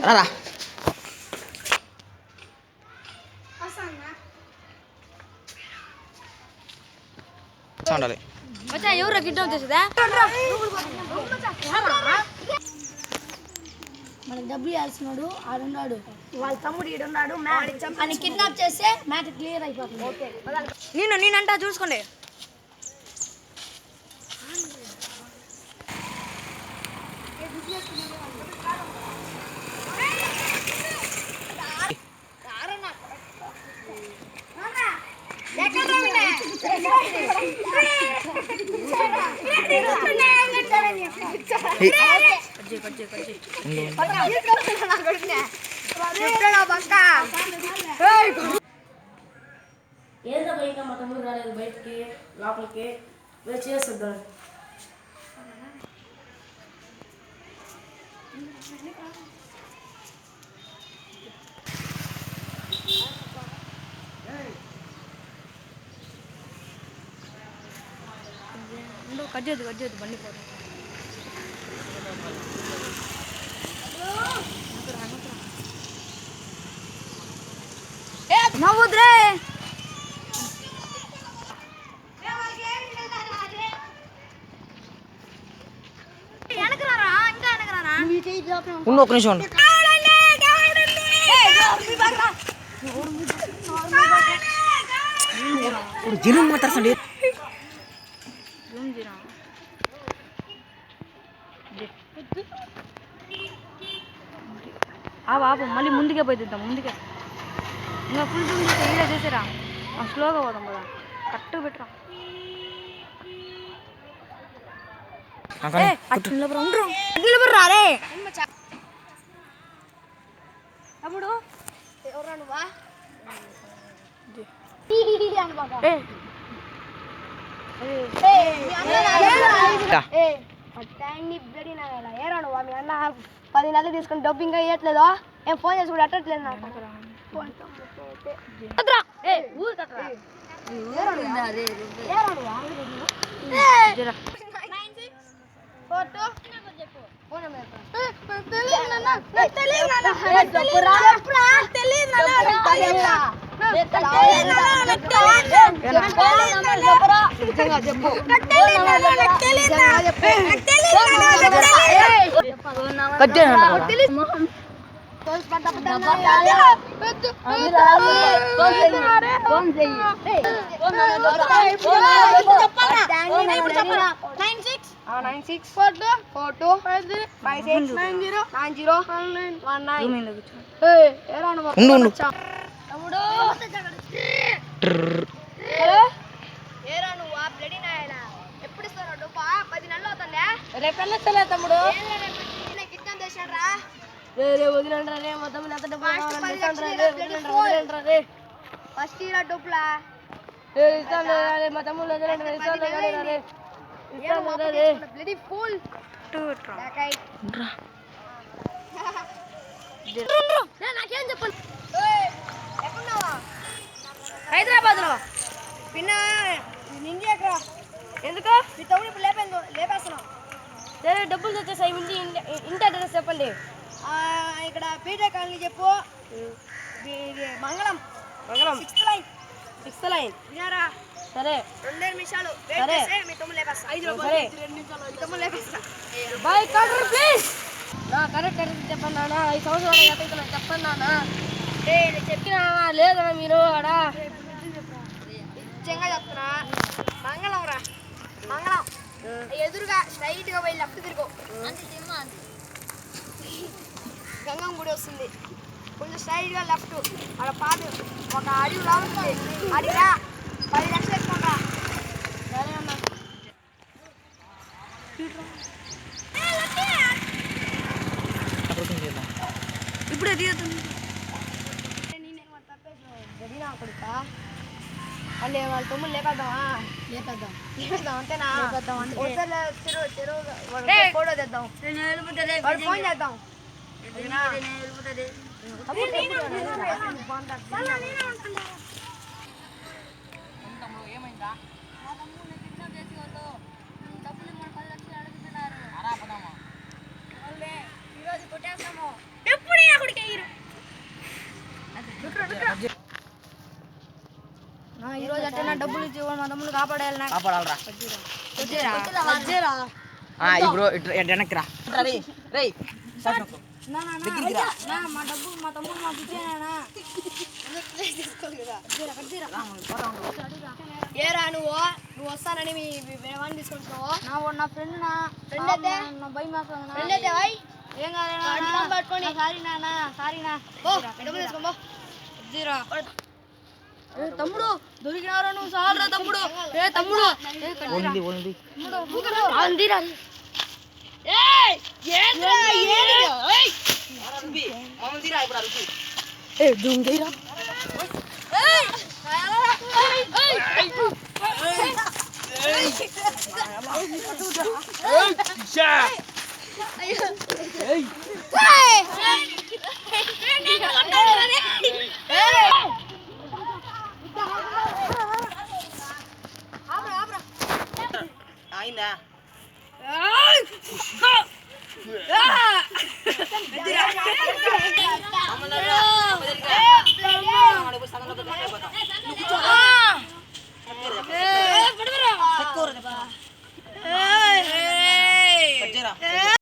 రారా ఉండాలి ఎవరు గిడ్డం చేసేదా మనకు డబ్బులు ఇవ్వాల్సినాడు ఆడున్నాడు వాళ్ళ తమ్ముడు ఈడున్నాడు అని కిడ్నాప్ చేస్తే మ్యాటర్ క్లియర్ అయిపోతుంది. నేనంటా చూసుకోండి. ఏందో బయట మా తమ్ముడు రాలేదు బయటికి లోపలికి చేస్తుంటాడు. కట్ చేయదు బండి పోదు. నవ్వుద్రే ఉండు ఒక నిమిషం ఉండు. జనం మాట్లాడుతుంది ఆపు మళ్ళీ ముందుకే పోయిద్దాం. ముందుకే ఇంకా ఫుల్ జూమ్ చేస్తే ఇలా చేసారా స్లోగా పోదాం కదా. కరెక్ట్గా పెట్టరా నిలబడరా రే తమ్ముడు. ఎవరా నువ్వా ఏరా నువ్వా మీ అన్న 10 నెలలు తీసుకుని డబ్బు ఇంకా ఇవ్వట్లేదో ఏం ఫోన్ చేసి కూడా అట్టట్లేదు నాకు. ఎప్పుడు ఇస్తారా డబ్బా? 10 నెలలు అవుతుందా? రేపు వెళ్ళొచ్చలే తమ్ముడు. గిట్టం చేశాడ్రా వదిలేండి మొత్తం ఫస్ట్ ఇయర్ డబ్బులా మా తమ్ముడు నాకేం చెప్పండి. హైదరాబాద్ లో పిన్న ఇండియాకి ఎందుకు మీ తమ్ముడు ఇప్పుడు లేపేస్తున్నావు. సరే డబ్బులు తెచ్చేసాయి. ఇంటి అడ్రస్ చెప్పండి. ఇక్కడ పీటే కాలనీ చెప్పు. మంగళం 6th లైన్ వినారా? సరే 2 నిమిషాలు మీ తమ్ముడు లేపేస్తా. 5 రూపాయలు 2 నిమిషాలు మీ తమ్ముడు లేపేస్తా. బాయ్ కాంట్రా ప్లీజ్. నా కరెక్ట్ చెప్పండి నాన్న. 5 సంవత్సరాలు చెప్పండి చెప్పండి నాన్న. నేను చెప్పినా లేదా మీరు ఆడ నిజంగా చెప్తున్నా. మంగళం రా మంగళం ఎదురుగా స్ట్రైట్ గా పోయి లెఫ్ట్ తిరుగు. గంగం గుడి వస్తుంది. కొంచెం స్ట్రైట్ గా లెఫ్ట్ అక్కడ పాత ఒక అడవి రావచ్చు. అడిగా 10 లక్షలు ఎక్కువ. సరే అన్న ఇప్పుడే తీరుతుంది. జరిగినా కొడుకా అంటే వాళ్ళ తమ్ముడు లేపేద్దామా? లేపేద్దాం అంతేనా? ఫోటో తెద్దాం. ఫోన్ చేద్దాం. ఏమైందా? డబ్బులు 10 లక్షలు అడుగుతున్నారు. డబ్బులు ఇచ్చి మా తమ్ముడు కాపాడాలి నాకు. కాపాడాలరా. వజ్జేరా. ఇప్పుడు వెనక్కి రా. రేయ్ నా మా డబ్బులు మా తమ్ముడు మాకు ఇచ్చేనా. ఏరా నువ్వు వస్తానని మీ వాడిని తీసుకుంటున్నావు. నా ఫ్రెండ్ నా భయం ఏం కాదు. సారీ నాన్న, సారీ నా. తమ్ముడు దొరికినారా నువ్వు? సాలరా తమ్ముడు. ఏ తమ్ముడు అయిందా?